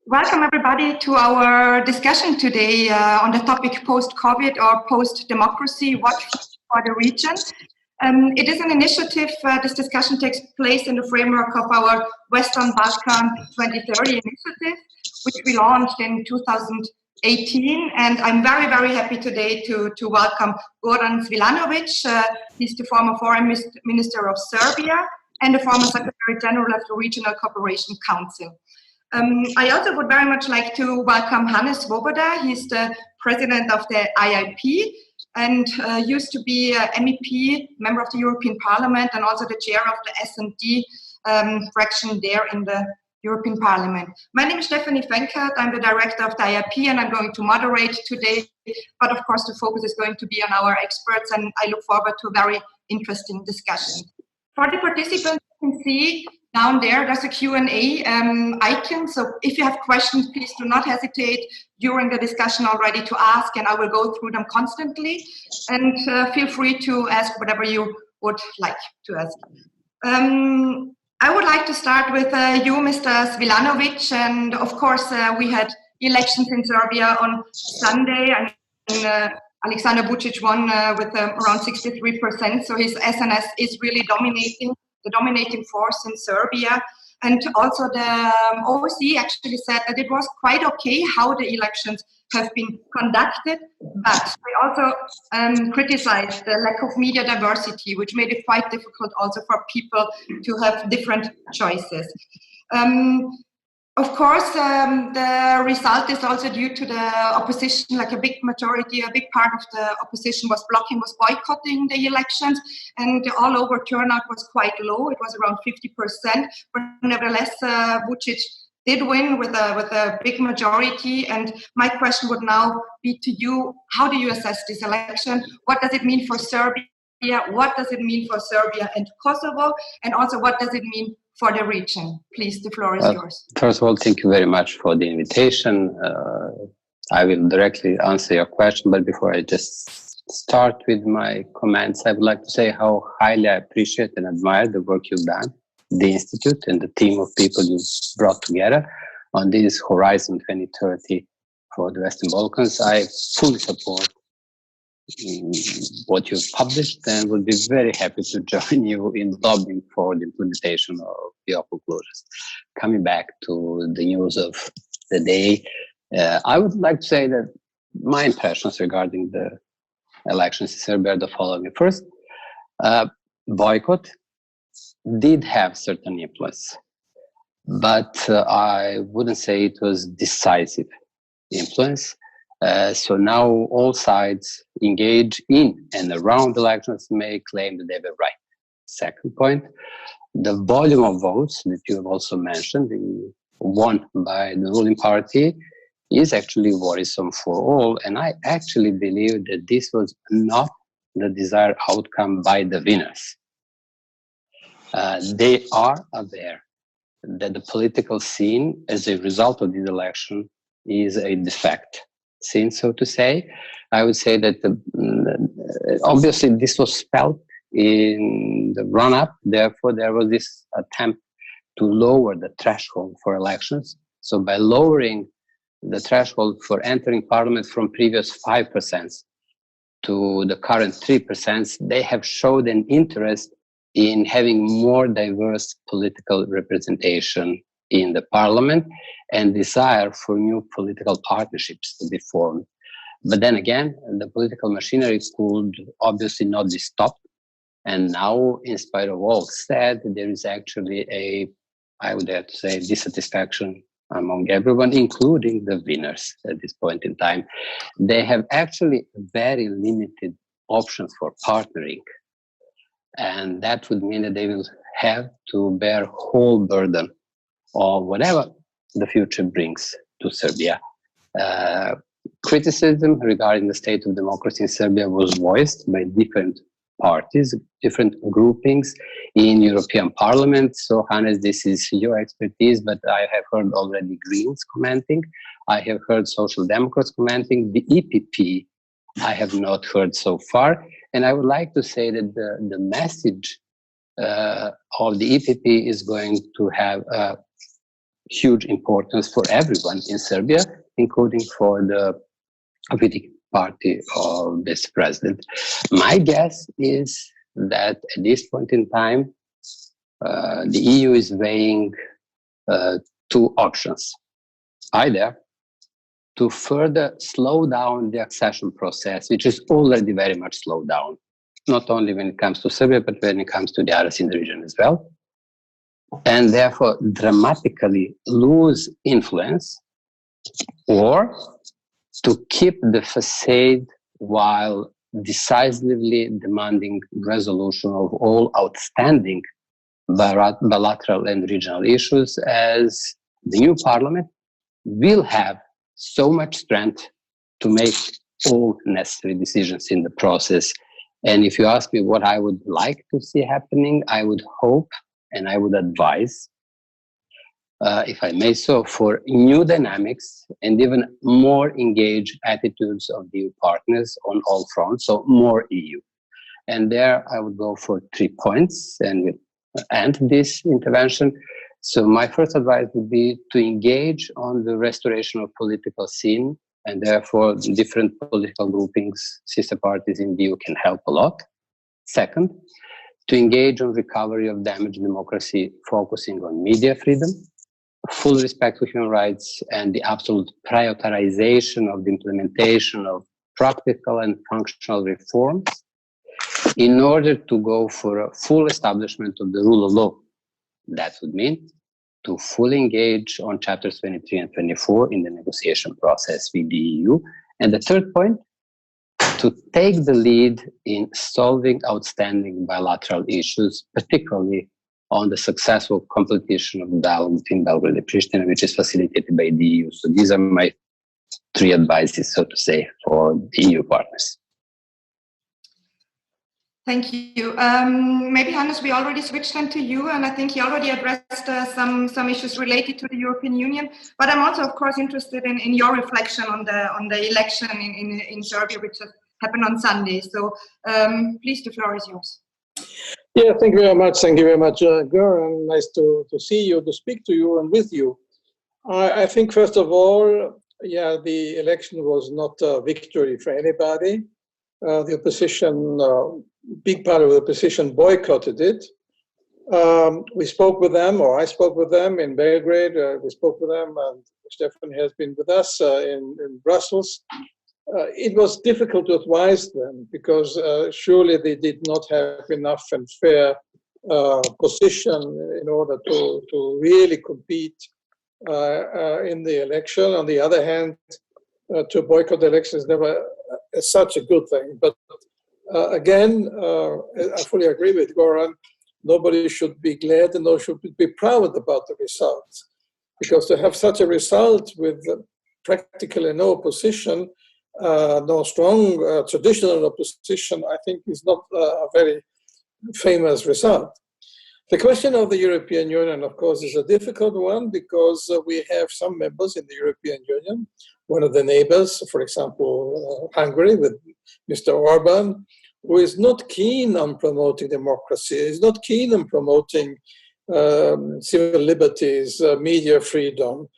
Welcome everybody to our discussion today on the topic post-COVID or post-democracy, what for the region. It is an initiative, this discussion takes place in the framework of our Western Balkan 2030 initiative, which we launched in 2018. And I'm very, very happy today to welcome Goran Svilanović. He's the former Foreign Minister of Serbia and the former Secretary General of the Regional Cooperation Council. I also would very much like to welcome Swoboda. He's the president of the IIP and used to be MEP, member of the European Parliament, and also the chair of the S&D fraction there in the European Parliament. My name is Fenkart. I'm the director of the IIP, and I'm going to moderate today. But of course, the focus is going to be on our experts, and I look forward to a very interesting discussion. For the participants, you can see down there's a Q&A icon. So if you have questions, please do not hesitate during the discussion already to ask, and I will go through them constantly. And feel free to ask whatever you would like to ask. I would like to start with you, Mr. Svilanović. And of course, we had elections in Serbia on Sunday, and Aleksandar Vučić won with around 63%. So his SNS is really dominating. The dominating force in Serbia. And also the OSCE actually said that it was quite okay how the elections have been conducted, but they also criticized the lack of media diversity, which made it quite difficult also for people to have different choices. Of course, the result is also due to the opposition, like a big majority, a big part of the opposition was boycotting the elections, and the all over turnout was quite low. It was around 50%, but nevertheless, Vučić did win with a big majority. And my question would now be to you, how do you assess this election? What does it mean for Serbia? What does it mean for Serbia and Kosovo? And also, what does it mean for the region? Please, the floor is yours. First of all, thank you very much for the invitation. I will directly answer your question, but before I just start with my comments, I would like to say how highly I appreciate and admire the work you've done, the Institute and the team of people you've brought together on this Horizon 2030 for the Western Balkans. I fully support what you've published and would be very happy to join you in lobbying for the implementation of your conclusions. Coming back to the news of the day, I would like to say that my impressions regarding the elections in Serbia are the following. First, boycott did have certain influence, but I wouldn't say it was decisive influence. So now all sides engage in and around elections may claim that they were right. Second point, the volume of votes that you have also mentioned, won by the ruling party, is actually worrisome for all. And I actually believe that this was not the desired outcome by the winners. They are aware that the political scene, as a result of this election, is a defect scene, so to say. I would say that obviously this was felt in the run-up. Therefore, there was this attempt to lower the threshold for elections. So by lowering the threshold for entering parliament from previous 5% to the current 3%, they have showed an interest in having more diverse political representation in the parliament and desire for new political partnerships to be formed. But then again, the political machinery could obviously not be stopped. And now, in spite of all said, there is actually I would have to say, dissatisfaction among everyone, including the winners at this point in time. They have actually very limited options for partnering. And that would mean that they will have to bear whole burden of whatever the future brings to Serbia. Criticism regarding the state of democracy in Serbia was voiced by different parties, different groupings in European Parliament. So, Hannes, this is your expertise, but I have heard already Greens commenting. I have heard Social Democrats commenting. The EPP, I have not heard so far. And I would like to say that the message of the EPP is going to have huge importance for everyone in Serbia, including for the political party of this president. My guess is that at this point in time, the EU is weighing two options. Either to further slow down the accession process, which is already very much slowed down, not only when it comes to Serbia, but when it comes to the others in the region as well, and therefore dramatically lose influence, or to keep the facade while decisively demanding resolution of all outstanding bilateral and regional issues, as the new parliament will have so much strength to make all necessary decisions in the process. And if you ask me what I would like to see happening, I would hope and I would advise, if I may so, for new dynamics and even more engaged attitudes of the EU partners on all fronts, so more EU. And there I would go for 3 points and we'll end this intervention. So my first advice would be to engage on the restoration of political scene, and therefore different political groupings, sister parties in the EU can help a lot. Second, to engage on recovery of damaged democracy, focusing on media freedom, full respect for human rights, and the absolute prioritization of the implementation of practical and functional reforms in order to go for a full establishment of the rule of law. That would mean to fully engage on chapters 23 and 24 in the negotiation process with the EU. And the third point, to take the lead in solving outstanding bilateral issues, particularly on the successful completion of the dialogue between Belgrade and Pristina, which is facilitated by the EU. So these are my 3 advices, so to say, for the EU partners. Thank you. Maybe Hannes, we already switched on to you, and I think you already addressed some issues related to the European Union. But I'm also, of course, interested in your reflection on the election in Serbia, which happened on Sunday. So please, the floor is yours. Yeah, thank you very much. Thank you very much, Goran. Nice to see you, to speak to you and with you. I think, first of all, yeah, the election was not a victory for anybody. The opposition, big part of the opposition boycotted it. We spoke with them, or I spoke with them in Belgrade. We spoke with them, and Stefan has been with us in Brussels. It was difficult to advise them because surely they did not have enough and fair position in order to really compete in the election. On the other hand, to boycott the election is never such a good thing. But again, I fully agree with Goran. Nobody should be glad and no should be proud about the results. Because to have such a result with practically no opposition, no strong traditional opposition, I think is not a very famous result. The question of the European Union, of course, is a difficult one because we have some members in the European Union. One of the neighbors, for example, Hungary with Mr. Orban, who is not keen on promoting democracy, is not keen on promoting civil liberties, media freedom.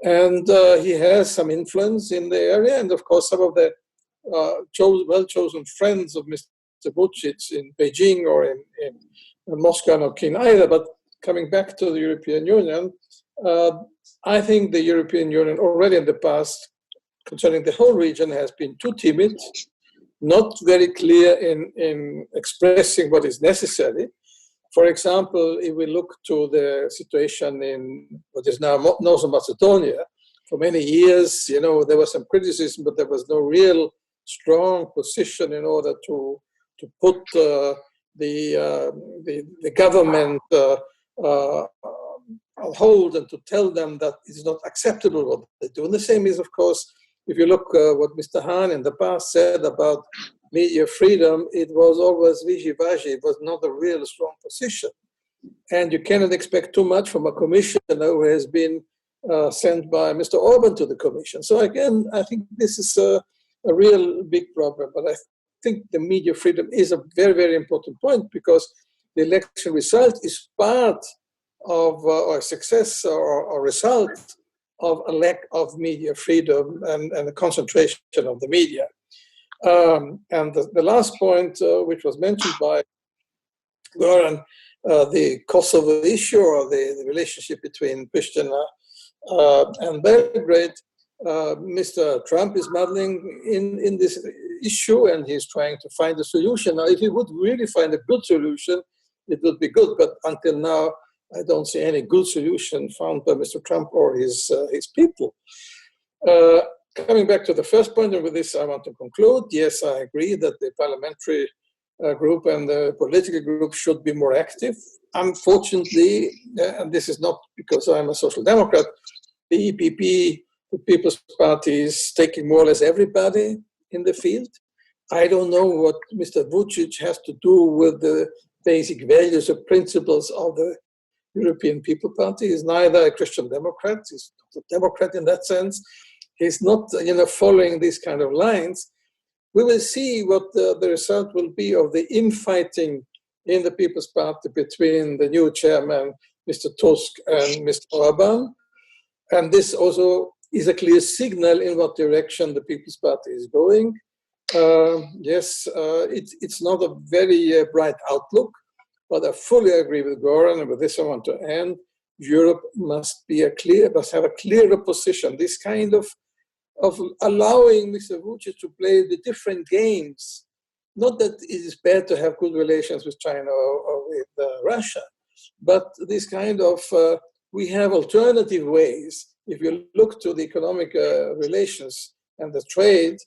And he has some influence in the area. And of course, some of the well-chosen friends of Mr. Vučić in Beijing or in Moscow are not keen either. But coming back to the European Union, I think the European Union already in the past, concerning the whole region, has been too timid, not very clear in expressing what is necessary. For example, if we look to the situation in what is now Northern Macedonia, for many years, there was some criticism, but there was no real strong position in order to put the government on hold and to tell them that it is not acceptable what they do. And the same is, of course, if you look what Mr. Hahn in the past said about media freedom, it was always wishy-washy. It was not a real strong position. And you cannot expect too much from a commissioner who has been sent by Mr. Orban to the commission. So again, I think this is a real big problem. But I think the media freedom is a very, very important point because the election result is part of or success or result of a lack of media freedom and a concentration of the media. And the last point, which was mentioned by Goran, the Kosovo issue or the relationship between Pristina and Belgrade, Mr. Trump is meddling in this issue and he's trying to find a solution. Now, if he would really find a good solution, it would be good. But until now, I don't see any good solution found by Mr. Trump or his people. Coming back to the first point, and with this I want to conclude. Yes, I agree that the parliamentary group and the political group should be more active. Unfortunately, and this is not because I'm a social democrat, the EPP, the People's Party, is taking more or less everybody in the field. I don't know what Mr. Vučić has to do with the basic values or principles of the European People Party. He's neither a Christian Democrat, he's not a Democrat in that sense. He's not, following these kind of lines. We will see what the result will be of the infighting in the People's Party between the new chairman, Mr. Tusk, and Mr. Orban. And this also is a clear signal in what direction the People's Party is going. It's not a very bright outlook, but I fully agree with Goran, and with this I want to end. Europe must have a clearer position. This kind of allowing Mr. Vučić to play the different games. Not that it is bad to have good relations with China or with Russia, but this kind of, we have alternative ways. If you look to the economic relations and the trade,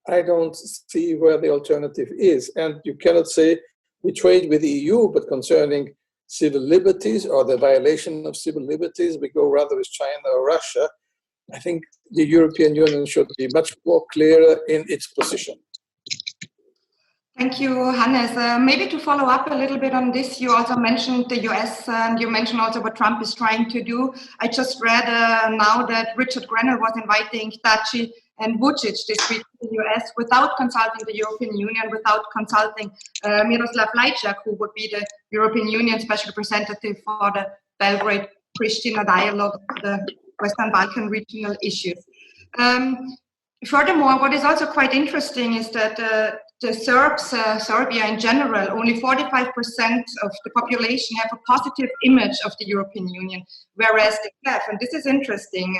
I don't see where the alternative is. And you cannot say we trade with the EU, but concerning civil liberties or the violation of civil liberties, we go rather with China or Russia. I think the European Union should be much more clearer in its position. Thank you, Hannes. Maybe to follow up a little bit on this, you also mentioned the US and you mentioned also what Trump is trying to do. I just read now that Richard Grenell was inviting Taci and Vučić this week to the US without consulting the European Union, without consulting Miroslav Lajčák, who would be the European Union Special Representative for the Belgrade-Pristina dialogue, the Western Balkan regional issues. Furthermore, what is also quite interesting is that the Serbs, Serbia in general, only 45% of the population have a positive image of the European Union, whereas they have, and this is interesting,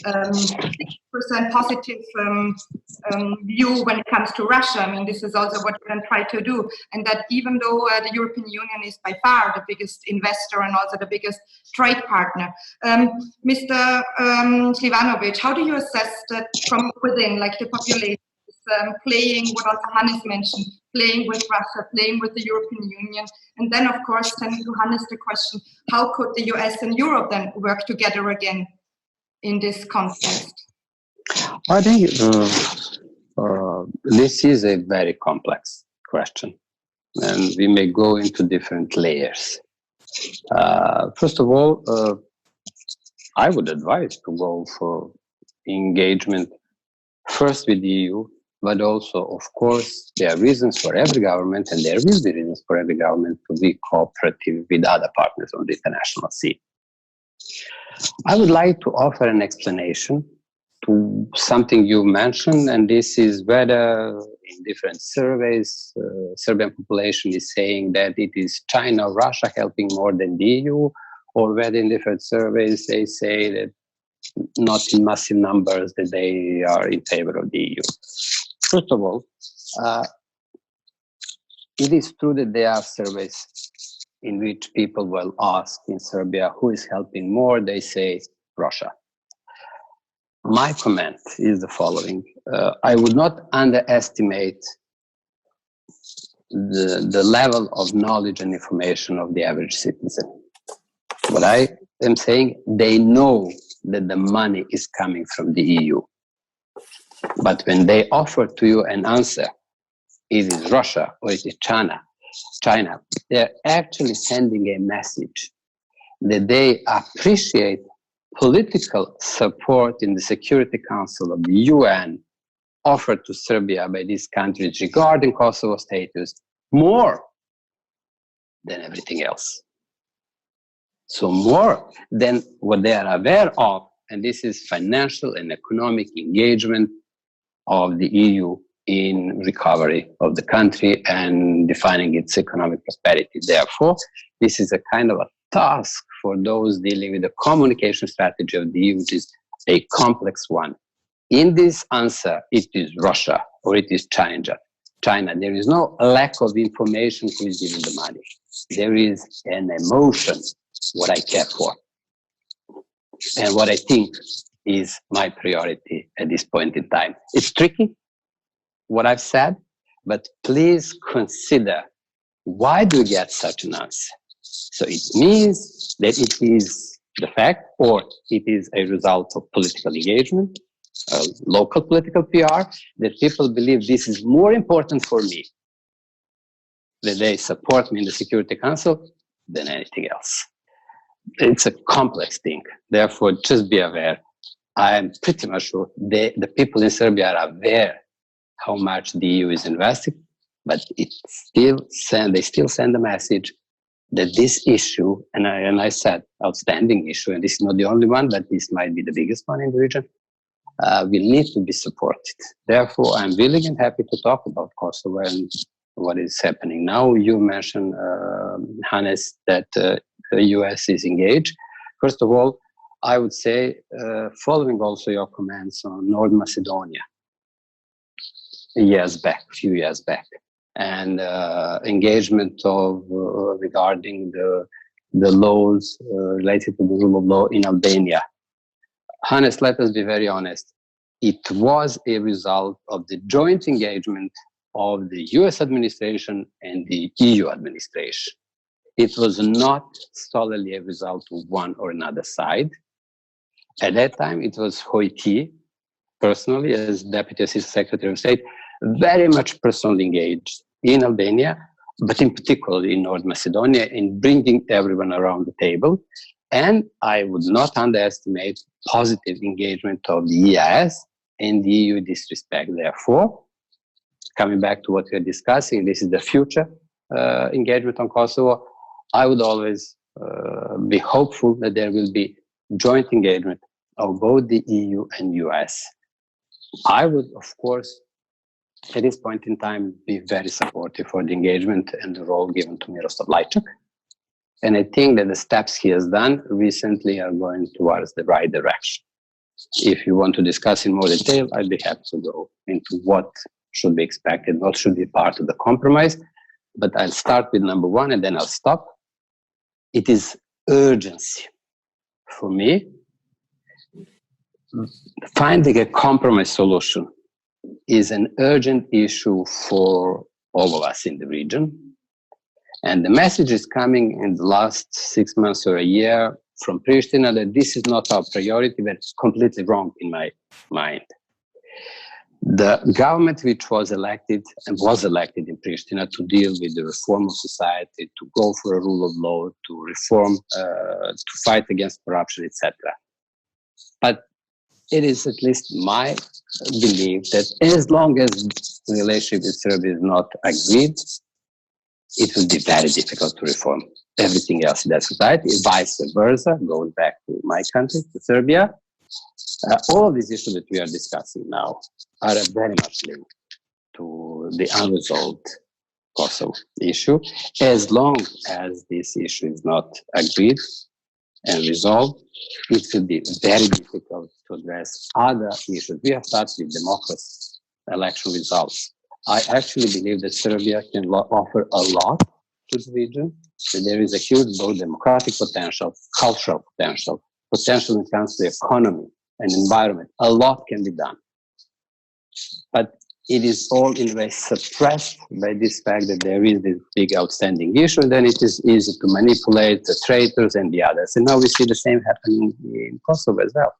60% positive view when it comes to Russia. I mean, this is also what we can try to do, and that even though the European Union is by far the biggest investor and also the biggest trade partner. Mr. Svilanović, how do you assess that from within, like the population? Playing what also Hannes mentioned, playing with Russia, playing with the European Union. And then, of course, sending to Hannes the question, how could the US and Europe then work together again in this context? I think this is a very complex question, and we may go into different layers. First of all, I would advise to go for engagement first with the EU, but also, of course, there are reasons for every government, and there will be reasons for every government to be cooperative with other partners on the international scene. I would like to offer an explanation to something you mentioned, and this is whether in different surveys, Serbian population is saying that it is China or Russia helping more than the EU, or whether in different surveys they say that not in massive numbers that they are in favor of the EU. First of all, it is true that there are surveys in which people will ask in Serbia who is helping more. They say Russia. My comment is the following. I would not underestimate the level of knowledge and information of the average citizen. What I am saying, they know that the money is coming from the EU. But when they offer to you an answer, is it Russia or is it China, they're actually sending a message that they appreciate political support in the Security Council of the UN offered to Serbia by these countries regarding Kosovo status more than everything else. So more than what they are aware of, and this is financial and economic engagement of the EU in recovery of the country and defining its economic prosperity. Therefore, this is a kind of a task for those dealing with the communication strategy of the EU, which is a complex one. In this answer, it is Russia or it is China. There is no lack of information who is giving the money. There is an emotion, what I care for, and what I think is my priority at this point in time. It's tricky, what I've said, but please consider, why do we get such an answer? So it means that it is the fact, or it is a result of political engagement, local political PR, that people believe this is more important for me, that they support me in the Security Council than anything else. It's a complex thing. Therefore, just be aware. I am pretty much sure the people in Serbia are aware how much the EU is investing, but they still send the message that this issue, and I said outstanding issue, and this is not the only one, but this might be the biggest one in the region, will need to be supported. Therefore, I'm willing and happy to talk about Kosovo and what is happening now. You mentioned, Hannes, that the US is engaged. First of all, I would say, following also your comments on North Macedonia, few years back, and engagement of regarding the laws related to the rule of law in Albania. Hannes, let us be very honest. It was a result of the joint engagement of the US administration and the EU administration. It was not solely a result of one or another side. At that time, it was Hojti, personally, as Deputy Assistant Secretary of State, very much personally engaged in Albania, but in particular in North Macedonia, in bringing everyone around the table. And I would not underestimate positive engagement of the EIS and the EU in this respect. Therefore, coming back to what we are discussing, this is the future engagement on Kosovo. I would always be hopeful that there will be joint engagement of both the EU and US. I would, of course, at this point in time, be very supportive for the engagement and the role given to Miroslav Lajčák. And I think that the steps he has done recently are going towards the right direction. If you want to discuss in more detail, I'd be happy to go into what should be expected, what should be part of the compromise. But I'll start with number one and then I'll stop. It is urgency. For me, finding a compromise solution is an urgent issue for all of us in the region. And the message is coming in the last 6 months or a year from Pristina that this is not our priority, but it's completely wrong in my mind. The government which was elected in Pristina to deal with the reform of society, to go for a rule of law, to reform, to fight against corruption, etc. But it is at least my belief that as long as the relationship with Serbia is not agreed, it will be very difficult to reform everything else in that society. Vice versa, goes back to my country, to Serbia. All of these issues that we are discussing now are very much linked to the unresolved Kosovo issue. As long as this issue is not agreed and resolved, it will be very difficult to address other issues. We have started with democracy, election results. I actually believe that Serbia can offer a lot to the region, that there is a huge both democratic potential, cultural potential when it comes to the economy and environment. A lot can be done. But it is all in a way suppressed by this fact that there is this big outstanding issue, then it is easy to manipulate the traitors and the others. And now we see the same happening in Kosovo as well.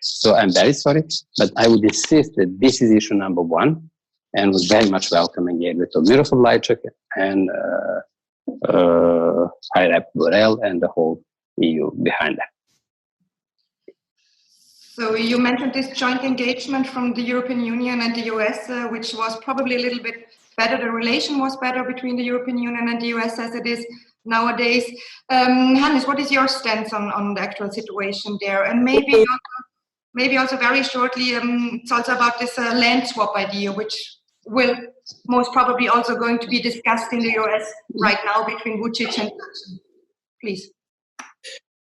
So I'm very sorry, but I would insist that this is issue number one, and would very much welcome engagement of Miroslav Lajčák and High Rep Borrell and the whole EU behind that. So you mentioned this joint engagement from the European Union and the US, which was probably a little bit better. The relation was better between the European Union and the US as it is nowadays. Hannes, what is your stance on the actual situation there? And maybe also very shortly, it's also about this land swap idea, which will most probably also going to be discussed in the US right now between Vučić and Putin. Please.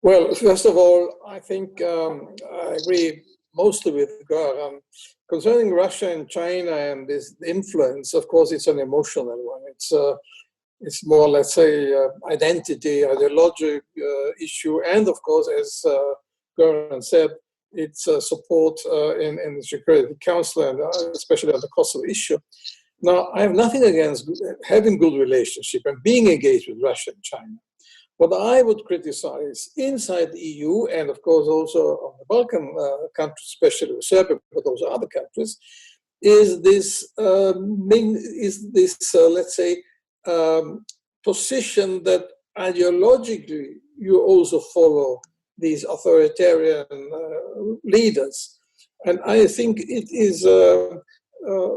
Well, first of all, I think I agree mostly with Goran. Concerning Russia and China and this influence, of course, it's an emotional one. It's more, let's say, identity, ideological issue, and of course, as Goran said, it's support in the Security Council, and especially on the Kosovo issue. Now, I have nothing against having good relationship and being engaged with Russia and China. What I would criticize inside the EU, and of course also on the Balkan countries, especially Serbia, but also other countries, is this, let's say, position that ideologically you also follow these authoritarian leaders. And I think it is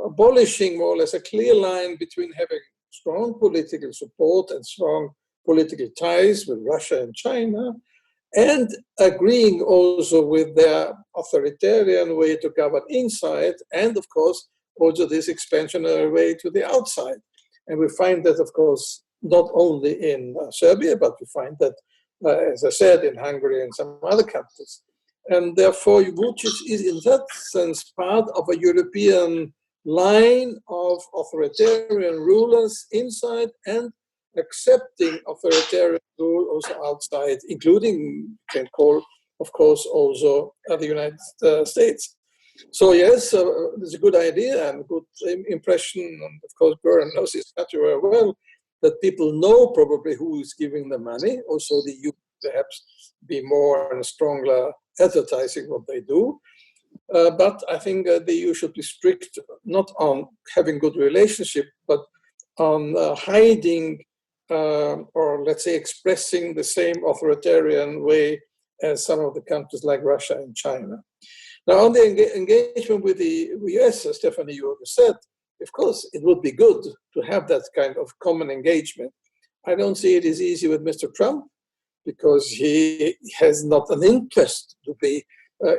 abolishing more or less a clear line between having strong political support and strong political ties with Russia and China, and agreeing also with their authoritarian way to govern inside, and of course also this expansionary way to the outside. And we find that, of course, not only in Serbia, but we find that, as I said, in Hungary and some other countries. And therefore, Vučić is in that sense part of a European line of authoritarian rulers inside and accepting authoritarian rule also outside, including, you can call, of course, also the United States. So yes, it's a good idea and good impression. And of course, Goran knows this country very well, that people know probably who is giving the money. Also, the EU perhaps be more and stronger advertising what they do. But I think the EU should be strict, not on having good relationship, but on hiding or let's say expressing the same authoritarian way as some of the countries like Russia and China. Now, on the engagement with the US, as Stephanie, you said, of course, it would be good to have that kind of common engagement. I don't see it as easy with Mr. Trump because he has not an interest to be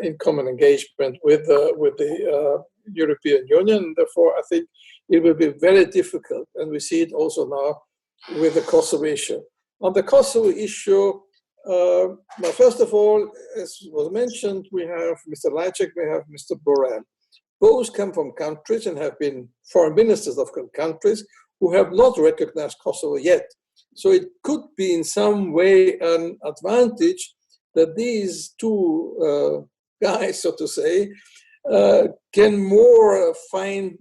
in common engagement with the European Union. Therefore, I think it will be very difficult, and we see it also now with the Kosovo issue. On the Kosovo issue, now, first of all, as was mentioned, we have Mr. Lajcak, we have Mr. Borrell. Both come from countries and have been foreign ministers of countries who have not recognized Kosovo yet. So it could be in some way an advantage that these two guys, so to say, can more find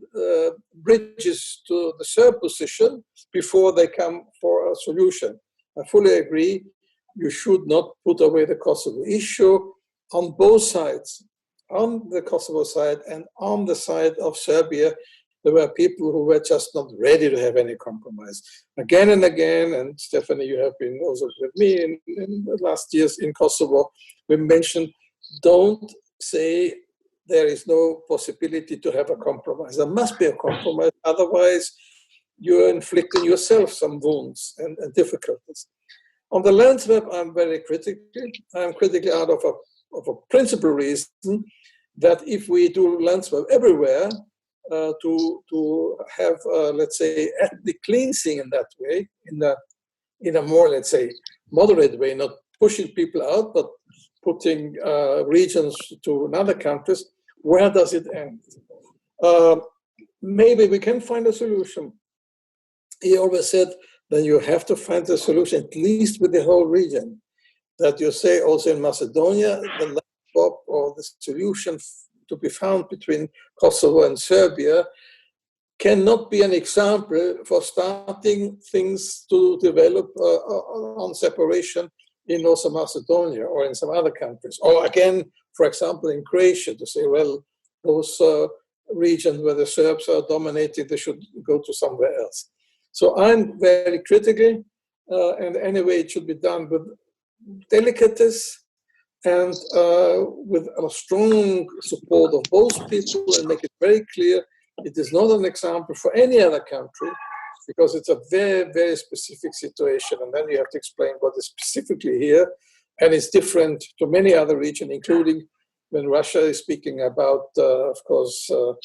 bridges to the Serb position before they come for a solution. I fully agree. You should not put away the Kosovo issue on both sides, on the Kosovo side and on the side of Serbia. There were people who were just not ready to have any compromise. Again and again, and Stephanie, you have been also with me in the last years in Kosovo, we mentioned, don't say there is no possibility to have a compromise. There must be a compromise, otherwise you're inflicting yourself some wounds and difficulties. On the land swap, I'm very critical. I'm critical out of a principal reason that if we do land swap everywhere, to have, let's say, ethnic cleansing in that way, in a more, let's say, moderate way, not pushing people out, but putting regions to another countries, where does it end? Maybe we can find a solution. He always said that you have to find a solution, at least with the whole region. That you say also in Macedonia, the land swap or the solution to be found between Kosovo and Serbia cannot be an example for starting things to develop on separation in North Macedonia or in some other countries. Or again, for example, in Croatia, to say, well, those regions where the Serbs are dominating, they should go to somewhere else. So I'm very critical, and anyway, it should be done with delicatesse and with a strong support of both people, and make it very clear it is not an example for any other country because it's a very, very specific situation. And then you have to explain what is specifically here. And it's different to many other regions, including when Russia is speaking about, of course, the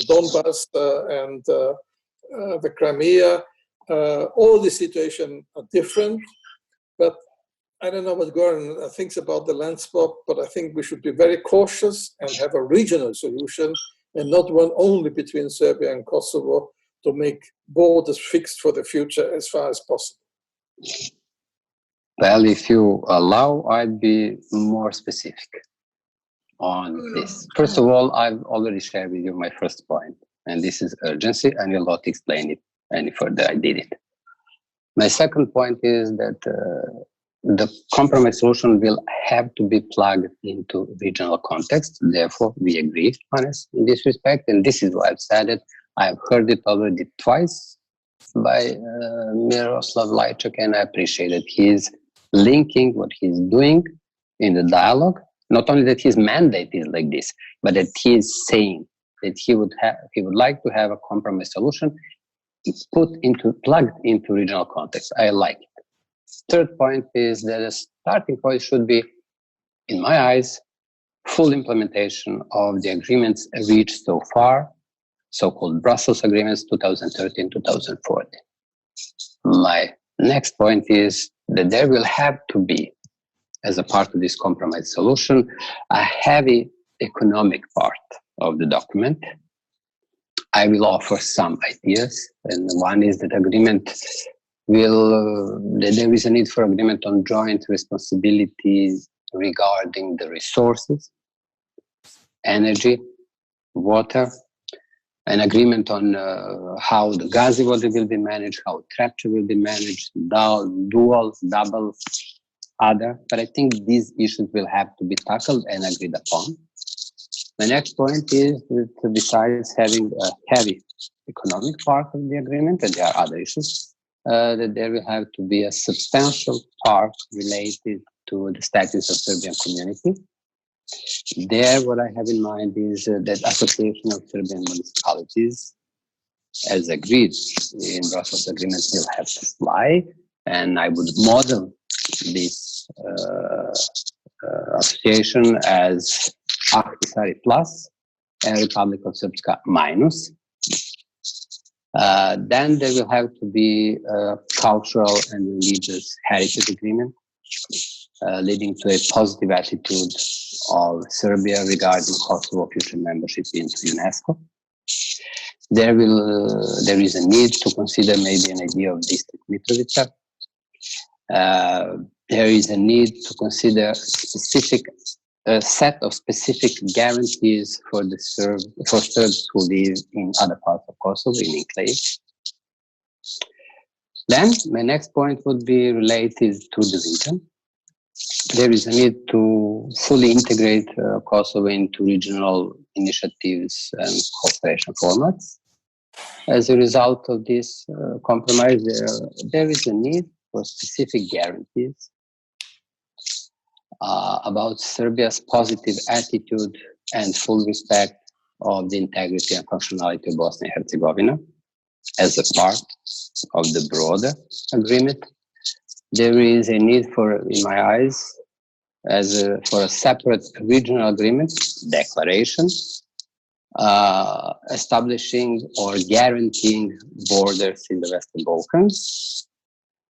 Donbass and the Crimea. All the situations are different, but I don't know what Goran thinks about the land swap, but I think we should be very cautious and have a regional solution and not one only between Serbia and Kosovo to make borders fixed for the future as far as possible. Well, if you allow, I'd be more specific on this. First of all, I've already shared with you my first point, and this is urgency, and I will not explain it any further. I did it. My second point is that the compromise solution will have to be plugged into regional context. Therefore, we agree on it in this respect, and this is why I've said it. I've heard it already twice by Miroslav Lajčák, and I appreciate that he's linking what he's doing in the dialogue. Not only that his mandate is like this, but that he is saying that he would like to have a compromise solution plugged into regional context. I like it. Third point is that the starting point should be, in my eyes, full implementation of the agreements reached so far, so-called Brussels agreements 2013-2014. My next point is that there will have to be, as a part of this compromise solution, a heavy economic part of the document. I will offer some ideas, and one is that there is a need for agreement on joint responsibilities regarding the resources, energy, water, an agreement on how the Gazi water will be managed, how Trepča will be managed, dual, double, other. But I think these issues will have to be tackled and agreed upon. The next point is that besides having a heavy economic part of the agreement, and there are other issues, that there will have to be a substantial part related to the status of Serbian community. There, what I have in mind is that Association of Serbian Municipalities, as agreed in Brussels Agreement, will have to fly, and I would model this association as Ahtisaari Plus and Republic of Srpska minus. Then there will have to be a cultural and religious heritage agreement leading to a positive attitude of Serbia regarding Kosovo future membership into UNESCO. There is a need to consider maybe an idea of District Mitrovica. There is a need to consider a set of specific guarantees for Serbs who live in other parts of Kosovo, in enclaves. Then my next point would be related to the region. There is a need to fully integrate Kosovo into regional initiatives and cooperation formats. As a result of this compromise, there is a need for specific guarantees about Serbia's positive attitude and full respect of the integrity and functionality of Bosnia and Herzegovina as a part of the broader agreement. There is a need for, in my eyes, for a separate regional agreement declaration establishing or guaranteeing borders in the Western Balkans.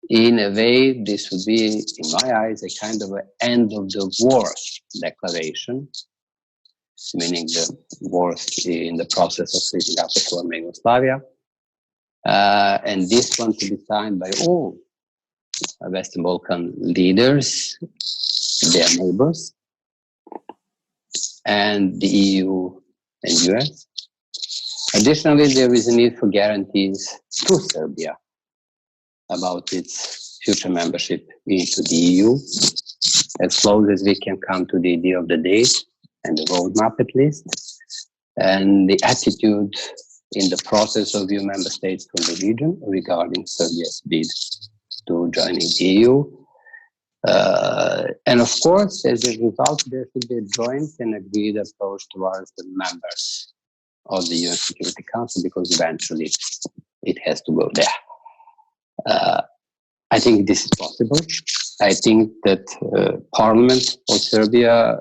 In a way, this would be, in my eyes, a kind of an end of the war declaration, meaning the wars in the process of splitting up the former Yugoslavia. And this one to be signed by all Western Balkan leaders, their neighbors, and the EU and US. Additionally, there is a need for guarantees to Serbia about its future membership into the EU, as close as we can come to the idea of the date and the roadmap at least, and the attitude in the process of EU member states from the region regarding Serbia's bid to joining the EU. And of course, as a result, there should be a joint and agreed approach towards the members of the UN Security Council, because eventually it has to go there. I think this is possible. I think that Parliament of Serbia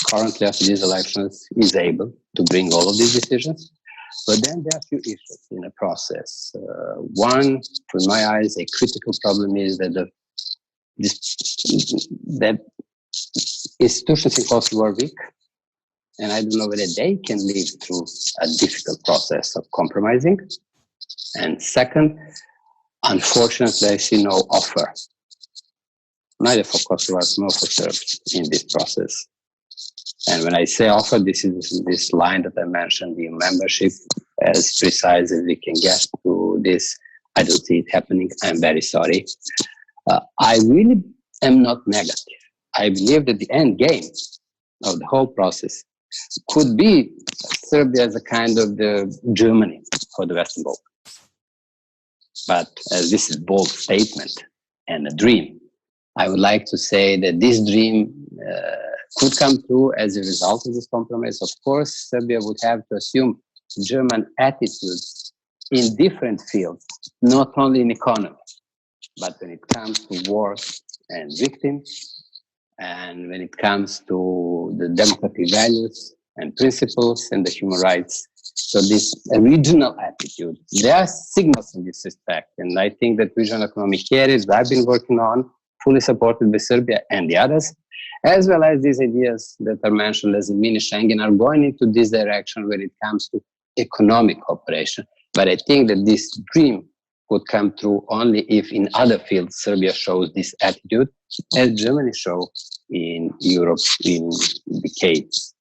currently after these elections is able to bring all of these decisions. But then there are a few issues in the process. One, from my eyes, a critical problem is that that institutions in Kosovo are weak, and I don't know whether they can live through a difficult process of compromising. And second, unfortunately, I see no offer, neither for Kosovars nor for Serbs in this process. And when I say offer, this is this line that I mentioned, the membership, as precise as we can get to this. I don't see it happening. I'm very sorry. I really am not negative. I believe that the end game of the whole process could be Serbia as a kind of the Germany for the Western Balkans. But as this is a bold statement and a dream, I would like to say that this dream could come true as a result of this compromise. Of course, Serbia would have to assume German attitudes in different fields, not only in economy, but when it comes to war and victims, and when it comes to the democratic values and principles and the human rights. So this regional attitude, there are signals in this respect. And I think that regional economic areas I've been working on, fully supported by Serbia and the others, as well as these ideas that are mentioned as a mini Schengen, are going into this direction when it comes to economic cooperation. But I think that this dream could come true only if in other fields Serbia shows this attitude, as Germany showed in Europe in decades,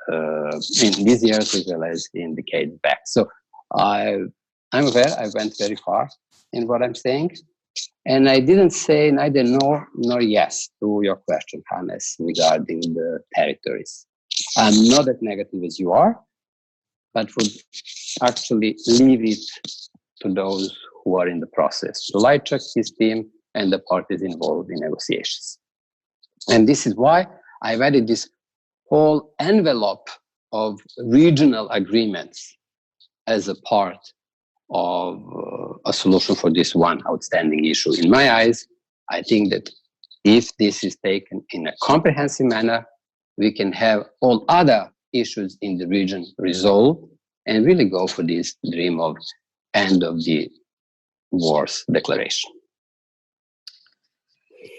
in these years as well as in decades back. So I'm aware I went very far in what I'm saying. And I didn't say neither no nor yes to your question, Hannes, regarding the territories. I'm not as negative as you are, but would actually leave it to those who are in the process, to Lajčák, his team, and the parties involved in negotiations. And this is why I've added this whole envelope of regional agreements as a part of a solution for this one outstanding issue. In my eyes, I think that if this is taken in a comprehensive manner, we can have all other issues in the region resolved and really go for this dream of end of the wars declaration.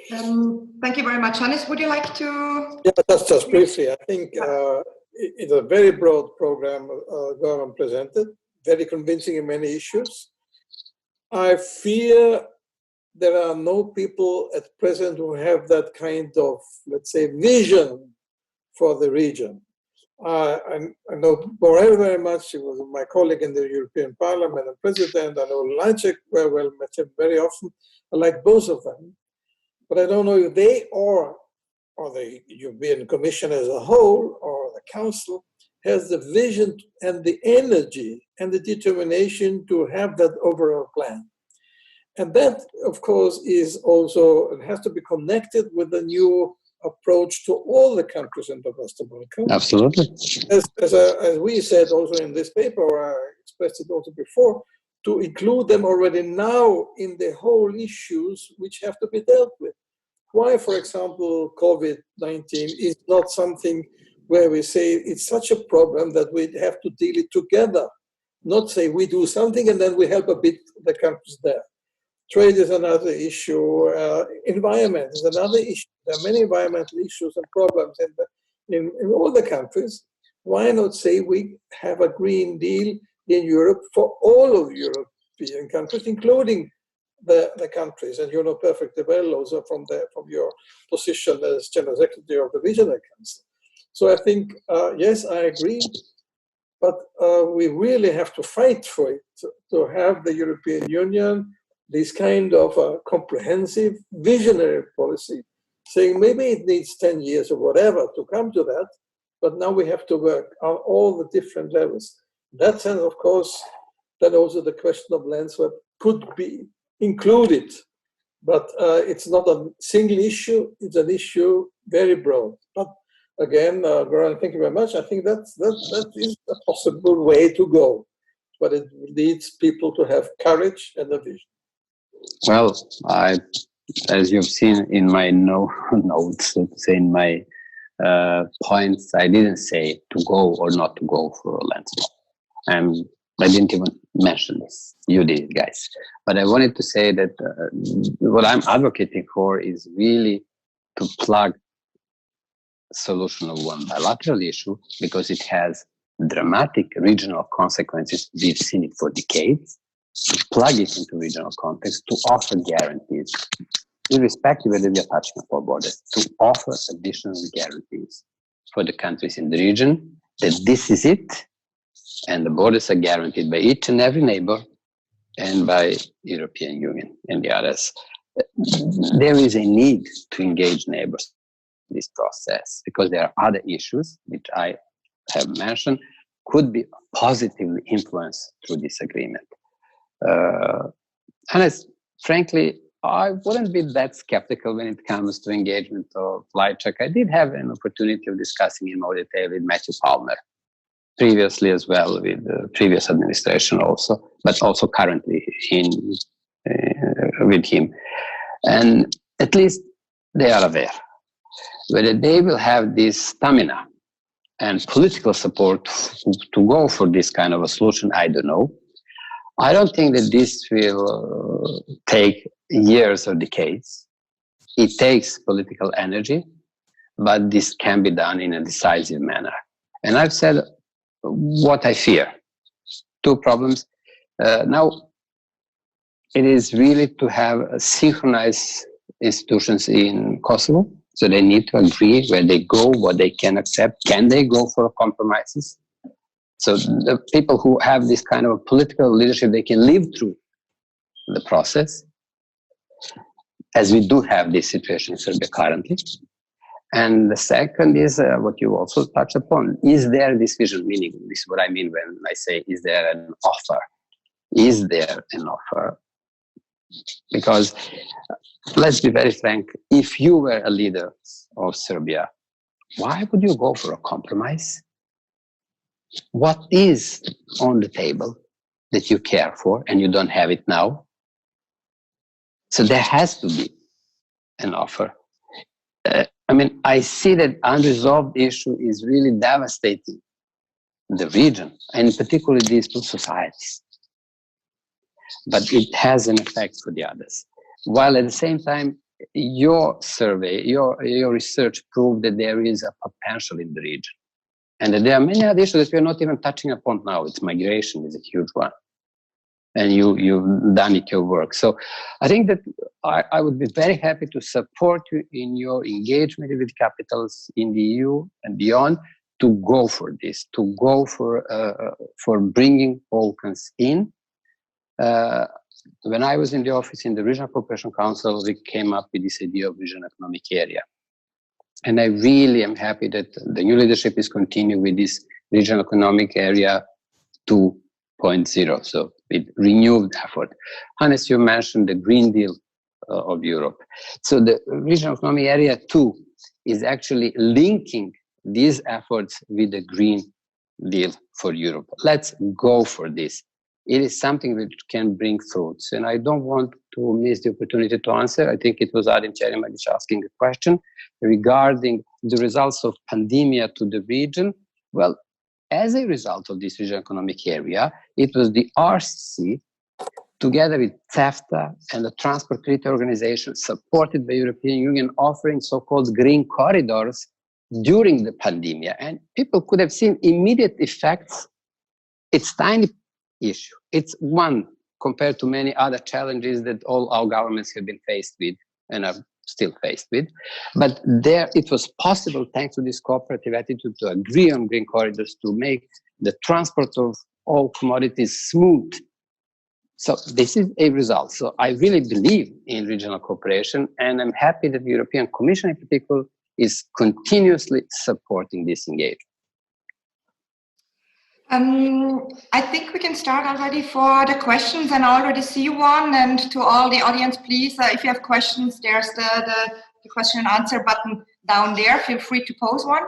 Thank you very much. Hannes, would you like to? Yeah, just briefly. I think it's a very broad program Goran presented, very convincing in many issues. I fear there are no people at present who have that kind of, let's say, vision for the region. I know Borrell very much. He was my colleague in the European Parliament and President. I know Lajčák very well, met him very often. I like both of them. But I don't know if they or the European Commission as a whole or the Council has the vision and the energy and the determination to have that overall plan. And that, of course, is also, it has to be connected with the new approach to all the countries in the Western Balkans. Absolutely. As we said also in this paper, or I expressed it also before, to include them already now in the whole issues which have to be dealt with. Why, for example, COVID-19 is not something where we say it's such a problem that we have to deal it together, not say we do something and then we help a bit the countries there. Trade is another issue. Environment is another issue. There are many environmental issues and problems in all the countries. Why not say we have a Green Deal in Europe for all of European countries, including the countries? And you know perfectly well also from your position as General Secretary of the Regional Council. So I think, yes, I agree, but we really have to fight for it, to have the European Union, this kind of comprehensive, visionary policy, saying maybe it needs 10 years or whatever to come to that, but now we have to work on all the different levels. In that sense, of course, then also the question of land swap could be included, but it's not a single issue, it's an issue very broad. But again, Goran, thank you very much. I think that is a possible way to go. but it needs people to have courage and a vision. Well, as you've seen in my notes, so to say, in my points, I didn't say to go or not to go for a landslide. I didn't even mention this. You did, guys. But I wanted to say that what I'm advocating for is really to plug solution of one bilateral issue, because it has dramatic regional consequences. We've seen it for decades. To plug it into regional context, to offer guarantees, irrespective of whether we are touching upon borders, to offer additional guarantees for the countries in the region that this is it, and the borders are guaranteed by each and every neighbor and by European Union and the others. There is a need to engage neighbors in this process, because there are other issues which I have mentioned could be positively influenced through this agreement. Frankly, I wouldn't be that skeptical when it comes to engagement of Lajčák. I did have an opportunity of discussing in more detail with Matthew Palmer previously, as well with the previous administration also, but also currently with him. And at least they are aware. Whether they will have this stamina and political support to go for this kind of a solution, I don't know. I don't think that this will take years or decades. It takes political energy, but this can be done in a decisive manner. And I've said what I fear. Two problems. Now, it is really to have synchronized institutions in Kosovo. So they need to agree where they go, what they can accept. Can they go for compromises? So the people who have this kind of political leadership, they can live through the process, as we do have this situation in Serbia currently. And the second is what you also touched upon. Is there this vision? Meaning, this is what I mean when I say, is there an offer? Is there an offer? Because let's be very frank, if you were a leader of Serbia, why would you go for a compromise? What is on the table that you care for and you don't have it now? So there has to be an offer. I see that unresolved issue is really devastating the region, and particularly these two societies. But it has an effect for the others. While at the same time, your survey, your research proved that there is a potential in the region. And that there are many other issues that we are not even touching upon now. It's migration is a huge one. And you've done it, your work. So I think that I would be very happy to support you in your engagement with capitals in the EU and beyond to go for this, to go for bringing Balkans in. When I was in the office in the Regional Cooperation Council, we came up with this idea of regional economic area. And I really am happy that the new leadership is continuing with this regional economic area 2.0, so with renewed effort. Hannes, you mentioned the Green Deal of Europe. So the regional economic area 2 is actually linking these efforts with the Green Deal for Europe. Let's go for this. It is something which can bring fruits. And I don't want to miss the opportunity to answer. I think it was Adin Čeremadić asking a question regarding the results of pandemic to the region. Well, as a result of this regional economic area, it was the RCC, together with CEFTA and the Transport Treaty Organization, supported by European Union, offering so-called green corridors during the pandemic. And people could have seen immediate effects. It's tiny issue. It's one compared to many other challenges that all our governments have been faced with and are still faced with. But there it was possible, thanks to this cooperative attitude, to agree on green corridors to make the transport of all commodities smooth. So this is a result. So I really believe in regional cooperation, and I'm happy that the European Commission in particular is continuously supporting this engagement. I think we can start already for the questions, and I already see one. And to all the audience, please, if you have questions, there's the question and answer button down there. Feel free to pose one.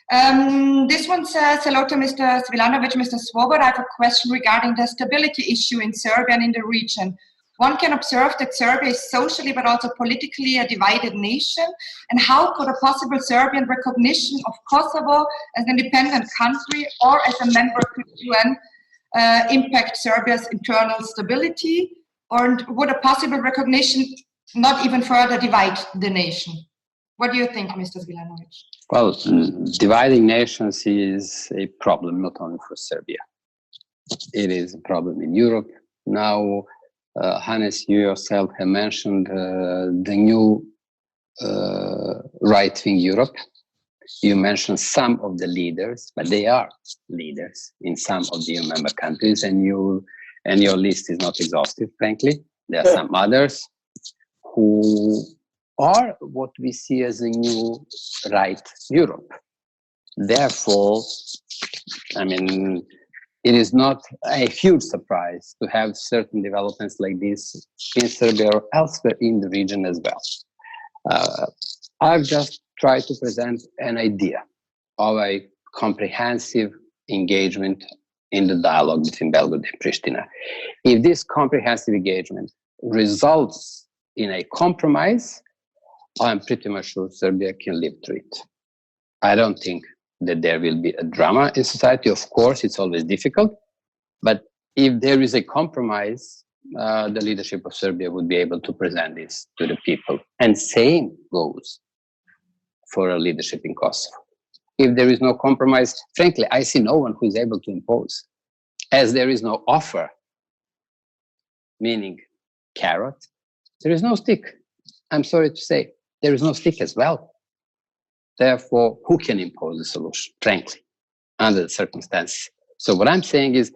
This one says, hello to Mr. Svilanović, Mr. Swoboda. I have a question regarding the stability issue in Serbia and in the region. One can observe that Serbia is socially but also politically a divided nation. And how could a possible Serbian recognition of Kosovo as an independent country or as a member of the UN impact Serbia's internal stability? Or would a possible recognition not even further divide the nation? What do you think, Mr. Svilanović? Well, dividing nations is a problem not only for Serbia. It is a problem in Europe. Now, Hannes, you yourself have mentioned the new right-wing Europe. You mentioned some of the leaders, but they are leaders in some of the EU member countries, and your list is not exhaustive, frankly. There are some others who are what we see as a new right Europe. Therefore, I mean, it is not a huge surprise to have certain developments like this in Serbia or elsewhere in the region as well. I've just tried to present an idea of a comprehensive engagement in the dialogue between Belgrade and Pristina. If this comprehensive engagement results in a compromise, I'm pretty much sure Serbia can live through it. I don't think that there will be a drama in society. Of course, it's always difficult. But if there is a compromise, the leadership of Serbia would be able to present this to the people. And same goes for a leadership in Kosovo. If there is no compromise, frankly, I see no one who is able to impose. As there is no offer, meaning carrot, there is no stick. I'm sorry to say, there is no stick as well. Therefore, who can impose the solution, frankly, under the circumstances? So what I'm saying is,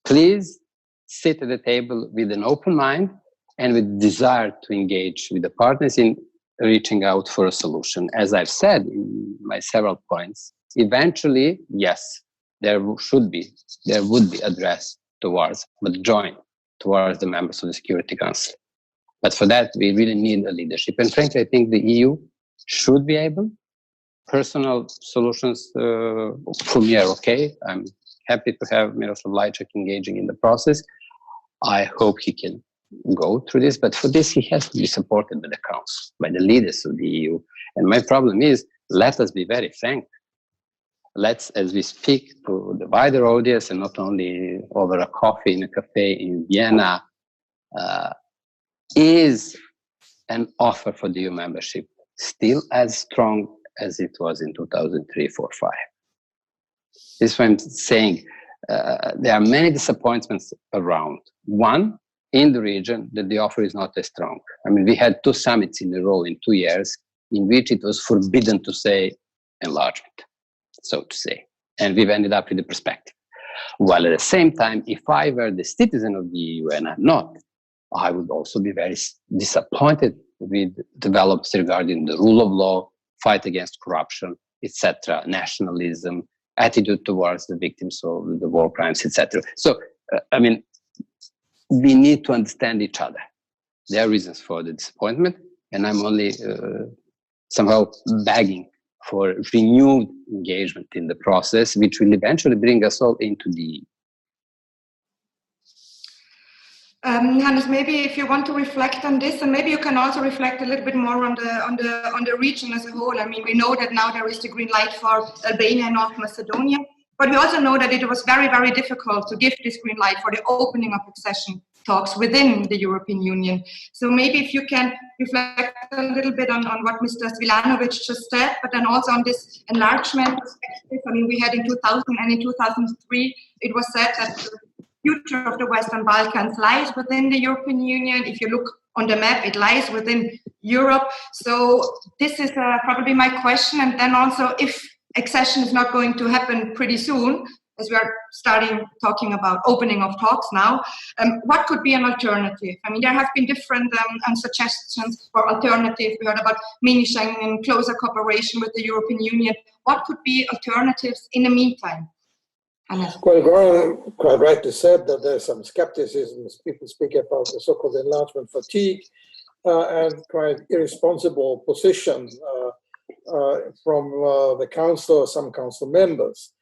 please sit at the table with an open mind and with desire to engage with the partners in reaching out for a solution. As I've said in my several points, eventually, yes, there would be address towards, but joint towards the members of the Security Council. But for that, we really need a leadership. And frankly, I think the EU should be able. Personal solutions for me are okay. I'm happy to have Miroslav Lajčák engaging in the process. I hope he can go through this, but for this, he has to be supported by the Council, by the leaders of the EU. And my problem is, let us be very frank. Let's, as we speak to the wider audience and not only over a coffee in a cafe in Vienna, is an offer for the EU membership still as strong as it was in 2003, 4, 5. This is what I'm saying. There are many disappointments around. One, in the region, that the offer is not as strong. I mean, we had 2 summits in a row in 2 years in which it was forbidden to say enlargement, so to say. And we've ended up with the perspective. While at the same time, if I were the citizen of the EU and I'm not, I would also be very disappointed with developments regarding the rule of law, fight against corruption, etc., nationalism, attitude towards the victims of the war crimes, etc. So, I mean, we need to understand each other. There are reasons for the disappointment, and I'm only somehow begging for renewed engagement in the process, which will eventually bring us all into the Hannes, maybe if you want to reflect on this, and maybe you can also reflect a little bit more on the region as a whole. I mean, we know that now there is the green light for Albania and North Macedonia, but we also know that it was very, very difficult to give this green light for the opening of accession talks within the European Union. So maybe if you can reflect a little bit on what Mr. Svilanović just said, but then also on this enlargement perspective. I mean, we had in 2000 and in 2003, it was said that future of the Western Balkans lies within the European Union. If you look on the map, it lies within Europe. So this is probably my question. And then also, if accession is not going to happen pretty soon, as we are talking about opening of talks now, what could be an alternative? I mean, there have been different suggestions for alternatives. We heard about mini Schengen, closer cooperation with the European Union. What could be alternatives in the meantime? Well, Goran quite rightly said that there's some skepticism as people speak about the so-called enlargement fatigue and quite irresponsible position from the council or some council members.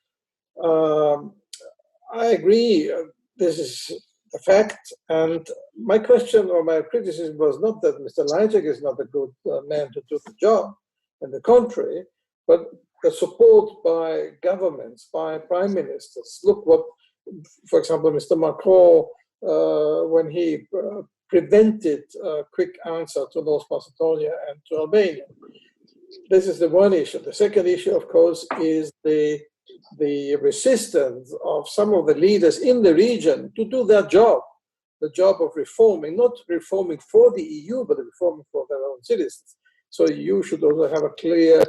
I agree, this is a fact, and my question or my criticism was not that Mr. Lajcak is not a good man to do the job, on the contrary, but the support by governments, by prime ministers. Look what, for example, Mr. Macron, when he prevented a quick answer to North Macedonia and to Albania. This is the one issue. The second issue, of course, is the resistance of some of the leaders in the region to do their job, the job of reforming, not reforming for the EU, but reforming for their own citizens. So you should also have a clear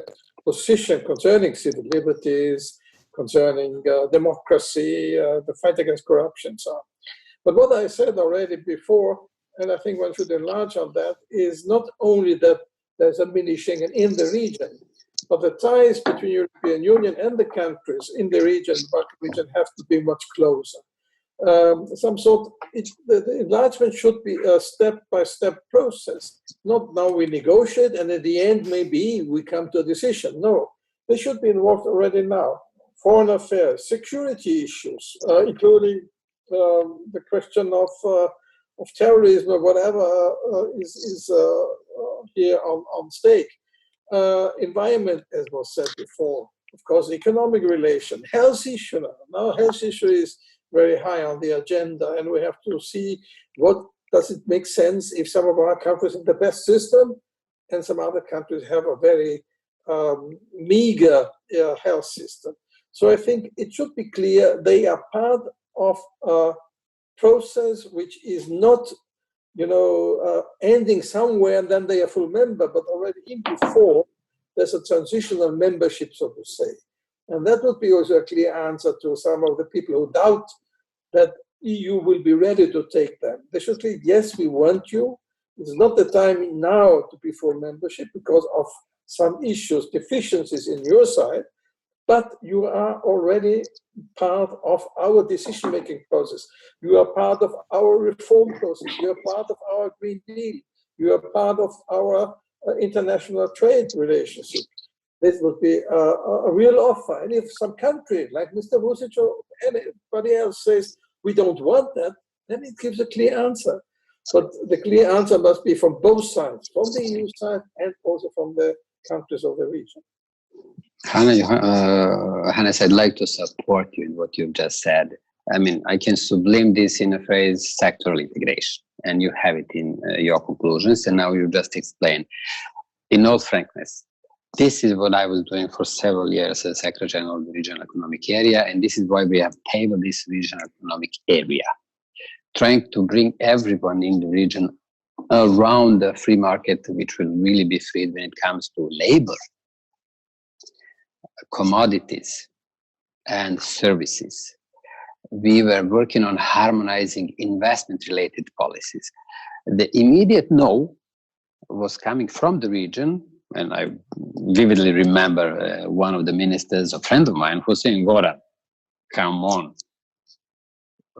position concerning civil liberties, concerning democracy, the fight against corruption, and so on. But what I said already before, and I think one should enlarge on that, is not only that there's a mini Schengen in the region, but the ties between European Union and the countries in the region, Balkan region, have to be much closer. The enlargement should be a step-by-step process. Not now we negotiate and at the end maybe we come to a decision. No, they should be involved already now. Foreign affairs, security issues, including the question of terrorism or whatever is here on stake. Environment, as was said before, of course, economic relation, health issue now health issue is very high on the agenda, and we have to see what does it make sense if some of our countries have the best system and some other countries have a very meager health system. So I think it should be clear they are part of a process which is not, ending somewhere and then they are full member, but already in before there's a transitional membership, so to say. And that would be also a clear answer to some of the people who doubt that EU will be ready to take them. They should say, yes, we want you. It's not the time now to be full membership because of some issues, deficiencies in your side, but you are already part of our decision-making process. You are part of our reform process. You are part of our Green Deal. You are part of our international trade relationship. This would be a real offer. And if some country, like Mr. Vučić or anybody else says, we don't want that, then it gives a clear answer. But the clear answer must be from both sides, from the EU side and also from the countries of the region. Hannes, I'd like to support you in what you've just said. I mean, I can sublime this in a phrase, sectoral integration, and you have it in your conclusions, and now you just explained. In all frankness, this is what I was doing for several years as Secretary General of the Regional Economic Area, and this is why we have tabled this Regional Economic Area, trying to bring everyone in the region around the free market, which will really be free when it comes to labor, commodities, and services. We were working on harmonizing investment-related policies. The immediate no was coming from the region, and I vividly remember one of the ministers, a friend of mine, who was saying, Goran, come on,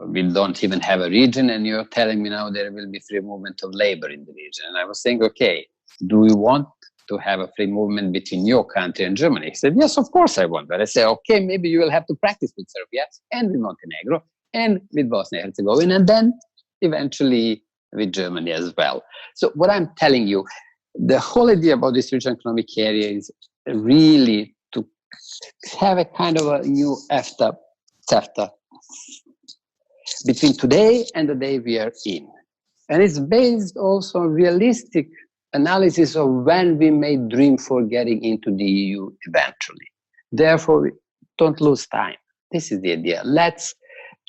we don't even have a region and you're telling me now there will be free movement of labor in the region. And I was saying, okay, do we want to have a free movement between your country and Germany? He said, yes, of course I want. But I said, okay, maybe you will have to practice with Serbia and with Montenegro and with Bosnia and Herzegovina, and then eventually with Germany as well. So what I'm telling you, the whole idea about this regional economic area is really to have a kind of a new CEFTA between today and the day we are in. And it's based also on realistic analysis of when we may dream for getting into the EU eventually. Therefore, don't lose time. This is the idea. Let's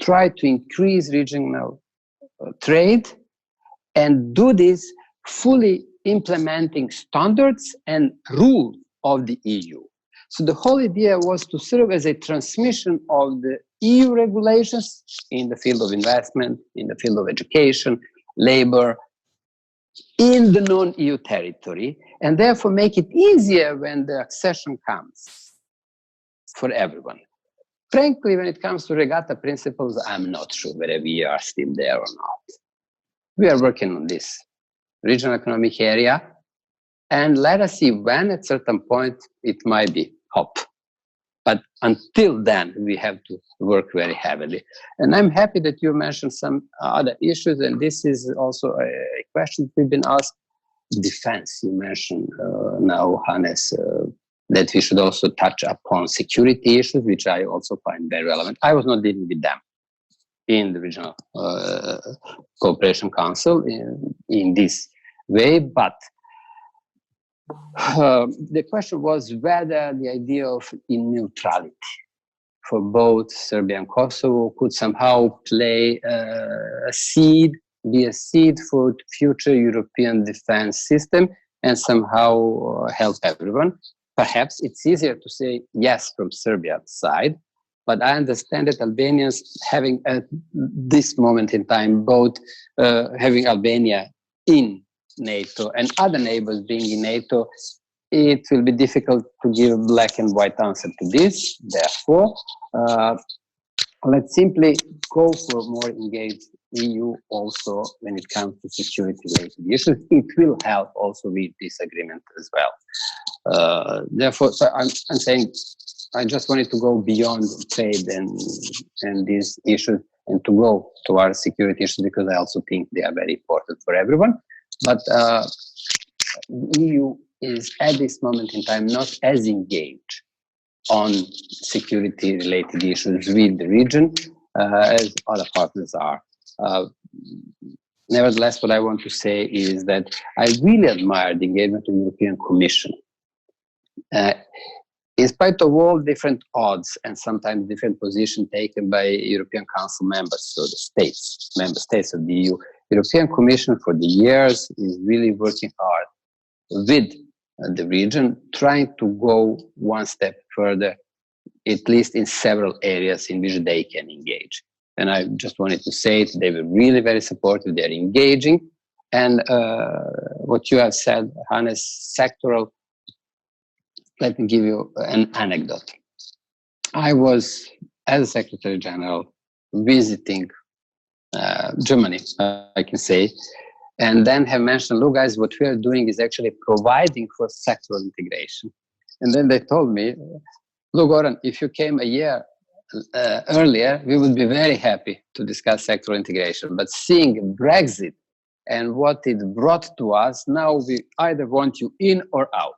try to increase regional trade and do this fully implementing standards and rules of the EU. So the whole idea was to serve as a transmission of the EU regulations in the field of investment, in the field of education, labor, in the non-EU territory, and therefore make it easier when the accession comes for everyone. Frankly, when it comes to regatta principles, I'm not sure whether we are still there or not. We are working on this regional economic area, And let us see when at certain point it might be hop. But until then, we have to work very heavily. And I'm happy that you mentioned some other issues, and this is also a question we've been asked. Defense, you mentioned now, Hannes, that we should also touch upon security issues, which I also find very relevant. I was not dealing with them in the Regional Cooperation Council in this way, but the question was whether the idea of neutrality for both Serbia and Kosovo could somehow play be a seed for future European defense system and somehow help everyone. Perhaps it's easier to say yes from Serbia's side, but I understand that Albanians having at this moment in time both having Albania in NATO and other neighbors being in NATO, it will be difficult to give a black and white answer to this. Therefore, let's simply go for more engaged EU also when it comes to security-related issues. It will help also with this agreement as well. Therefore, so I'm saying I just wanted to go beyond trade and these issues and to go towards security issues because I also think they are very important for everyone. But EU is at this moment in time not as engaged on security-related issues with the region as other partners are. Nevertheless, what I want to say is that I really admire the engagement of the European Commission. In spite of all different odds and sometimes different positions taken by European Council members, so the member states of the EU, European Commission for the years is really working hard with the region, trying to go one step further, at least in several areas in which they can engage. And I just wanted to say that they were really very supportive, they're engaging. And what you have said, Hannes, sectoral, let me give you an anecdote. I was, as a Secretary General, visiting Germany, I can say, and then have mentioned, look guys, what we are doing is actually providing for sectoral integration. And then they told me, look Goran, if you came a year earlier, we would be very happy to discuss sectoral integration. But seeing Brexit and what it brought to us, now we either want you in or out.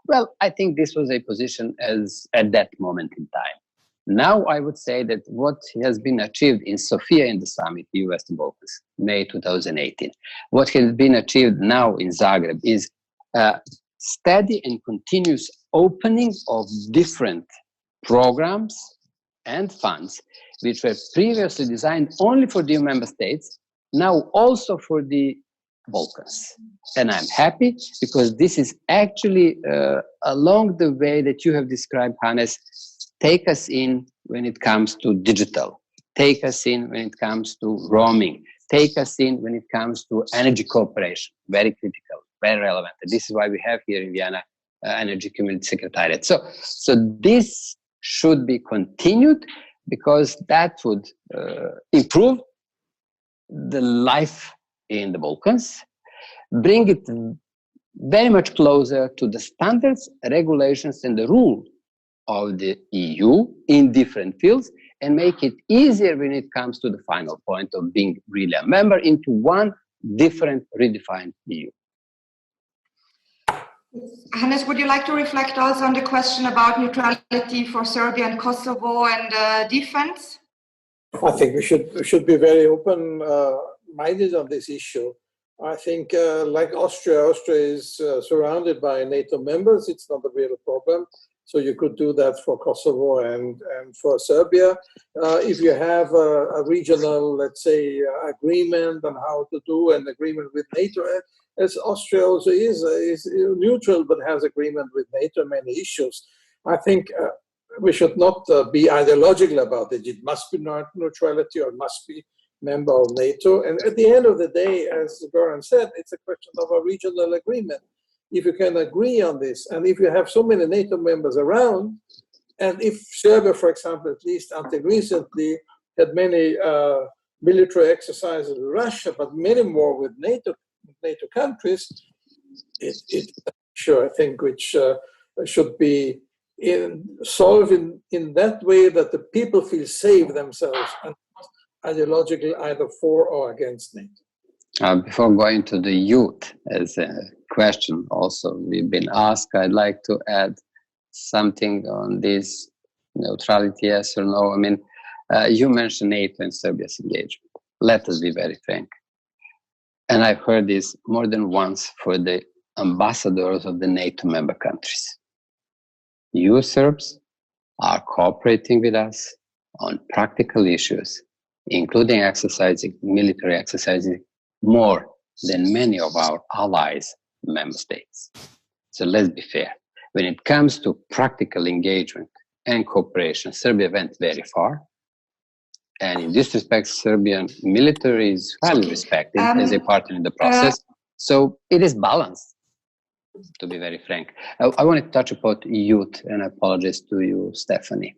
Well, I think this was a position as at that moment in time. Now I would say that what has been achieved in Sofia in the summit, the Western Balkans, May 2018, what has been achieved now in Zagreb is steady and continuous opening of different programs and funds, which were previously designed only for the EU member states, now also for the Balkans. And I'm happy because this is actually along the way that you have described, Hannes, take us in when it comes to digital, take us in when it comes to roaming, take us in when it comes to energy cooperation, very critical, very relevant. And this is why we have here in Vienna Energy Community Secretariat. So this should be continued because that would improve the life in the Balkans, bring it very much closer to the standards, regulations, and the rule of the EU in different fields, and make it easier when it comes to the final point of being really a member into one different redefined EU. Hannes, would you like to reflect also on the question about neutrality for Serbia and Kosovo and defense? I think we should be very open-minded on this issue. I think, like Austria is surrounded by NATO members. It's not a real problem. So you could do that for Kosovo and for Serbia. If you have a regional, let's say, agreement on how to do an agreement with NATO, as Austria also is neutral but has agreement with NATO on many issues, I think we should not be ideological about it. It must be neutrality or must be member of NATO. And at the end of the day, as Goran said, it's a question of a regional agreement. If you can agree on this, and if you have so many NATO members around, and if Serbia, for example, at least until recently, had many military exercises with Russia, but many more with NATO countries, it I think, which should be solved in that way that the people feel safe themselves and ideologically either for or against NATO. Before going to the youth as a question also we've been asked, I'd like to add something on this neutrality, yes or no. I mean, you mentioned NATO and Serbia's engagement. Let us be very frank. And I've heard this more than once for the ambassadors of the NATO member countries. You Serbs are cooperating with us on practical issues, including military exercising, more than many of our allies member states. So let's be fair. When it comes to practical engagement and cooperation, Serbia went very far. And in this respect, Serbian military is highly respected as a partner in the process. So it is balanced, to be very frank. I want to touch upon youth, and I apologize to you, Stephanie.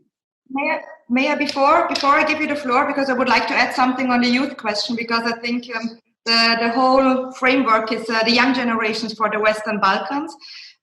May I before I give you the floor, because I would like to add something on the youth question, because I think the whole framework is the young generations for the Western Balkans.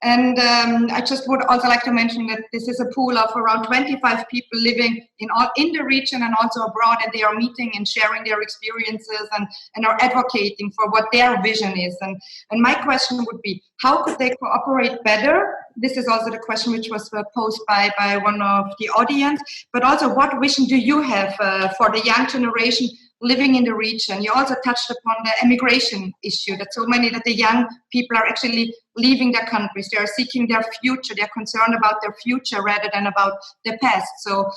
And I just would also like to mention that this is a pool of around 25 people living in the region and also abroad, and they are meeting and sharing their experiences and are advocating for what their vision is. And my question would be, how could they cooperate better? This is also the question which was posed by one of the audience, but also what vision do you have for the young generation living in the region? You also touched upon the immigration issue, that the young people are actually leaving their countries. They are seeking their future. They're concerned about their future rather than about the past. So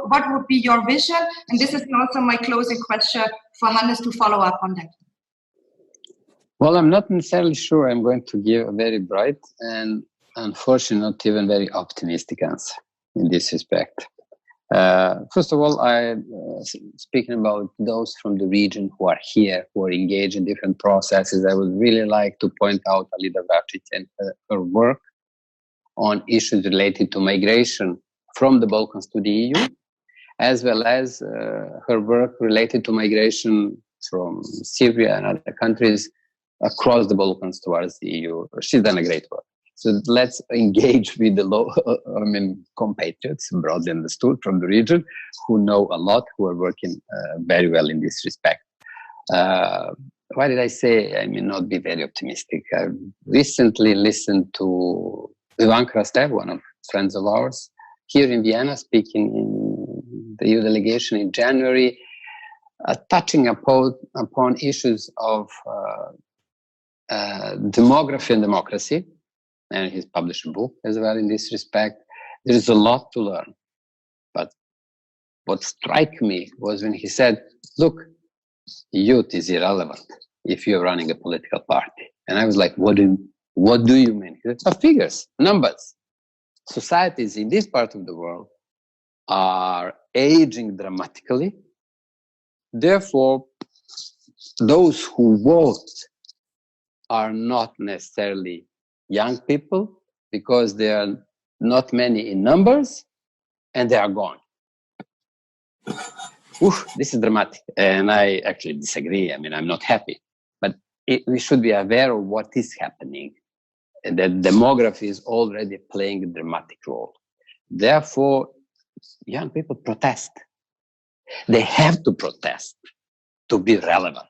what would be your vision? And this is also my closing question for Hannes to follow up on that. Well, I'm not necessarily sure I'm going to give a very bright and unfortunately not even very optimistic answer in this respect. First of all, speaking about those from the region who are here, who are engaged in different processes, I would really like to point out Alida Vračić and her work on issues related to migration from the Balkans to the EU, as well as her work related to migration from Syria and other countries across the Balkans towards the EU. She's done a great work. So let's engage with the compatriots, broadly understood, from the region, who know a lot, who are working very well in this respect. Why did I say I may not be very optimistic? I recently listened to Ivan Krastev, one of friends of ours, here in Vienna, speaking in the EU delegation in January, touching upon issues of demography and democracy. And he's published a book as well in this respect. There is a lot to learn. But what struck me was when he said, look, youth is irrelevant if you're running a political party. And I was like, what do you mean? He said, figures, numbers. Societies in this part of the world are aging dramatically. Therefore, those who vote are not necessarily young people, because there are not many in numbers, and they are gone. This is dramatic, and I actually disagree. I mean, I'm not happy, but we should be aware of what is happening, and that demography is already playing a dramatic role. Therefore, young people protest. They have to protest to be relevant,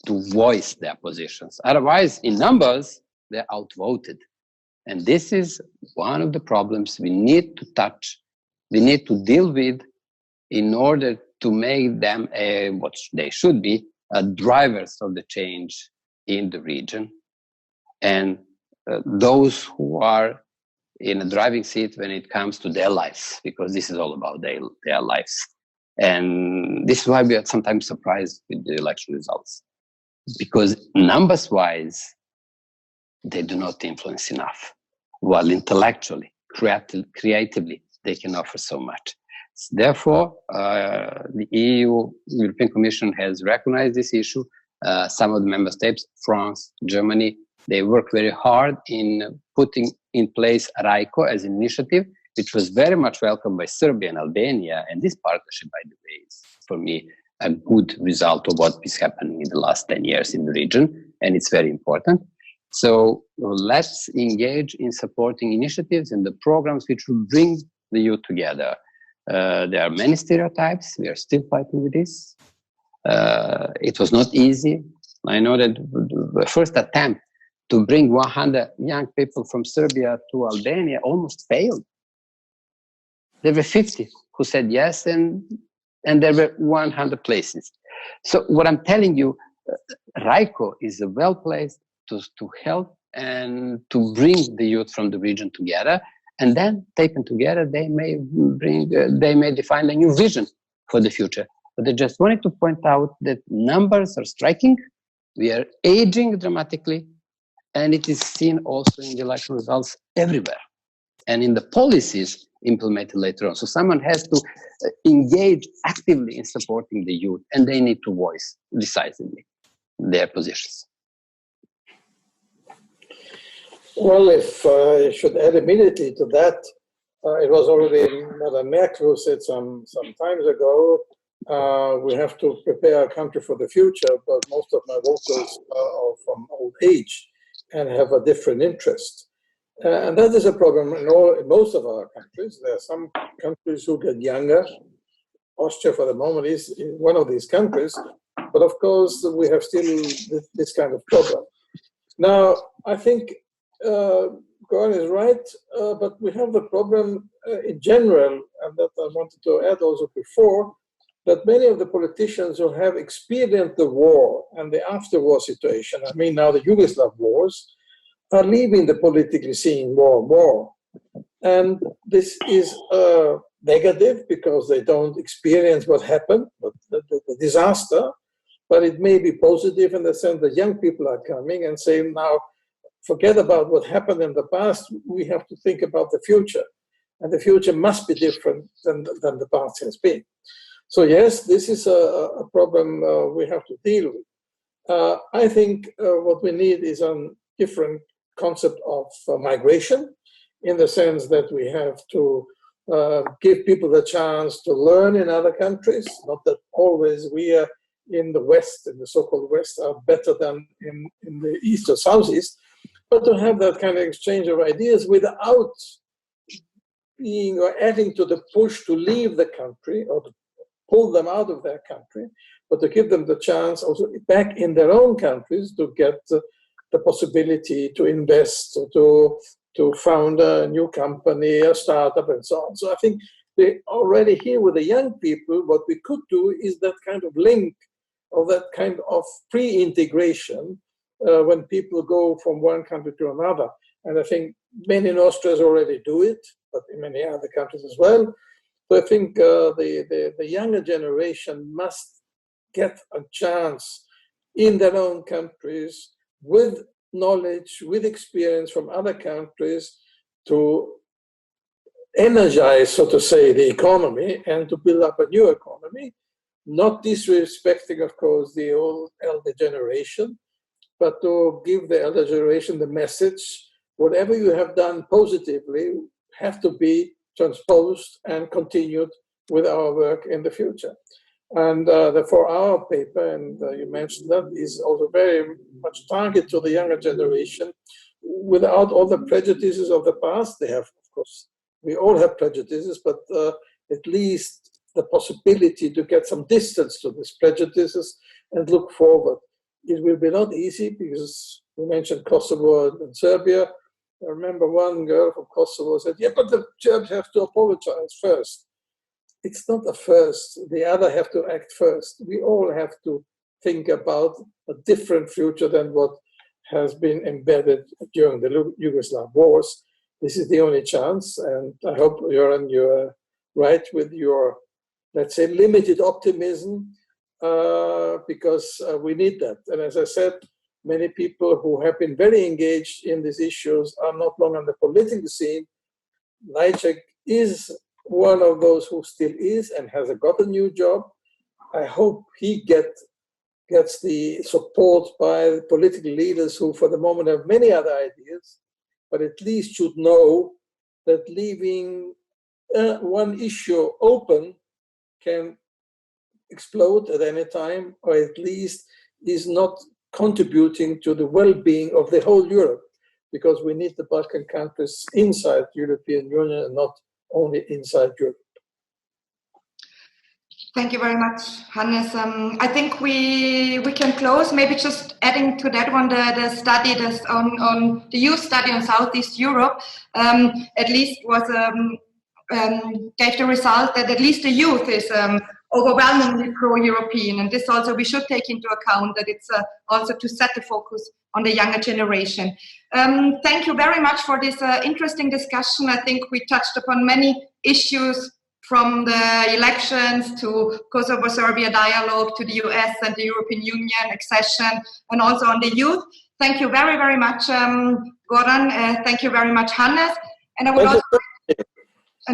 to voice their positions. Otherwise, in numbers, they're outvoted. And this is one of the problems we need to touch, we need to deal with in order to make them what they should be, drivers of the change in the region. And those who are in a driving seat when it comes to their lives, because this is all about their lives. And this is why we are sometimes surprised with the election results. Because numbers-wise, they do not influence enough, while intellectually, creatively, they can offer so much. Therefore, the European Commission has recognized this issue. Some of the member states, France, Germany, they work very hard in putting in place RAICO as an initiative, which was very much welcomed by Serbia and Albania. And this partnership, by the way, is, for me, a good result of what is happening in the last 10 years in the region, and it's very important. So let's engage in supporting initiatives and the programs which will bring the youth together. There are many stereotypes. We are still fighting with this. It was not easy. I know that the first attempt to bring 100 young people from Serbia to Albania almost failed. There were 50 who said yes, and there were 100 places. So what I'm telling you, RICO is well placed to help and to bring the youth from the region together, and then taken together, they may define a new vision for the future. But I just wanted to point out that numbers are striking. We are aging dramatically, and it is seen also in the election results everywhere, and in the policies implemented later on. So someone has to engage actively in supporting the youth, and they need to voice decisively their positions. Well, if I should add immediately to that, it was already Madame Merkel who said some times ago, we have to prepare our country for the future, but most of my voters are from old age and have a different interest. And that is a problem in most of our countries. There are some countries who get younger. Austria, for the moment, is one of these countries. But of course, we have still this kind of problem. Now, I think Goran is right, but we have the problem in general, and that I wanted to add also before, that many of the politicians who have experienced the war and the after-war situation, I mean now the Yugoslav wars, are leaving the political scene more and more. And this is negative because they don't experience what happened, the disaster, but it may be positive in the sense that young people are coming and saying, now, forget about what happened in the past, we have to think about the future. And the future must be different than the past has been. So yes, this is a problem we have to deal with. I think what we need is a different concept of migration, in the sense that we have to give people the chance to learn in other countries, not that always we are in the West, in the so-called West, are better than in the East or Southeast, but to have that kind of exchange of ideas without being or adding to the push to leave the country or to pull them out of their country, but to give them the chance also back in their own countries to get the possibility to invest, to found a new company, a startup, and so on. So I think they already here with the young people, what we could do is that kind of link or that kind of pre-integration when people go from one country to another. And I think many in Austria already do it, but in many other countries as well. So I think the younger generation must get a chance in their own countries with knowledge, with experience from other countries to energize, so to say, the economy and to build up a new economy, not disrespecting, of course, the old elder generation, but to give the elder generation the message, whatever you have done positively have to be transposed and continued with our work in the future. And therefore our paper, and you mentioned that, is also very much targeted to the younger generation without all the prejudices of the past. They have, of course, we all have prejudices, but at least the possibility to get some distance to these prejudices and look forward. It will be not easy because we mentioned Kosovo and Serbia. I remember one girl from Kosovo said, yeah, but the Serbs have to apologize first. It's not a first. The other have to act first. We all have to think about a different future than what has been embedded during the Yugoslav wars. This is the only chance. And I hope, Goran, you're right with your, let's say, limited optimism, because we need that. And as I said, many people who have been very engaged in these issues are not long on the political scene. Lajcak is one of those who still is and has got a new job. I hope he gets the support by political leaders who for the moment have many other ideas, but at least should know that leaving one issue open can explode at any time, or at least is not contributing to the well-being of the whole Europe, because we need the Balkan countries inside the European Union and not only inside Europe. Thank you very much, Hannes. I think we can close. Maybe just adding to that one, the study on the youth study on Southeast Europe, at least was gave the result that at least the youth is overwhelmingly pro-European, and this also we should take into account, that it's also to set the focus on the younger generation. Thank you very much for this interesting discussion. I think we touched upon many issues, from the elections to Kosovo-Serbia dialogue to the US and the European Union accession, and also on the youth. Thank you very, very much, Goran. Thank you very much, Hannes. And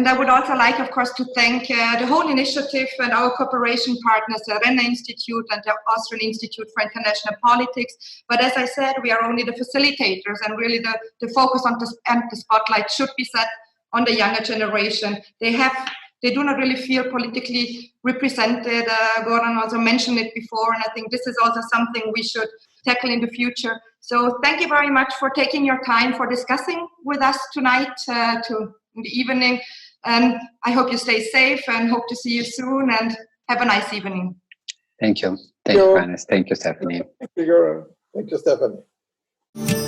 I would also like, of course, to thank the whole initiative and our cooperation partners, the Renner Institute and the Austrian Institute for International Politics. But as I said, we are only the facilitators, and really the focus on the spotlight should be set on the younger generation. They do not really feel politically represented. Goran also mentioned it before, and I think this is also something we should tackle in the future. So thank you very much for taking your time for discussing with us tonight in the evening. And I hope you stay safe and hope to see you soon, and have a nice evening. Thank you. Thank you, Hannes. Thank you, Stephanie. Thank you, Goran. Thank you, Stephanie.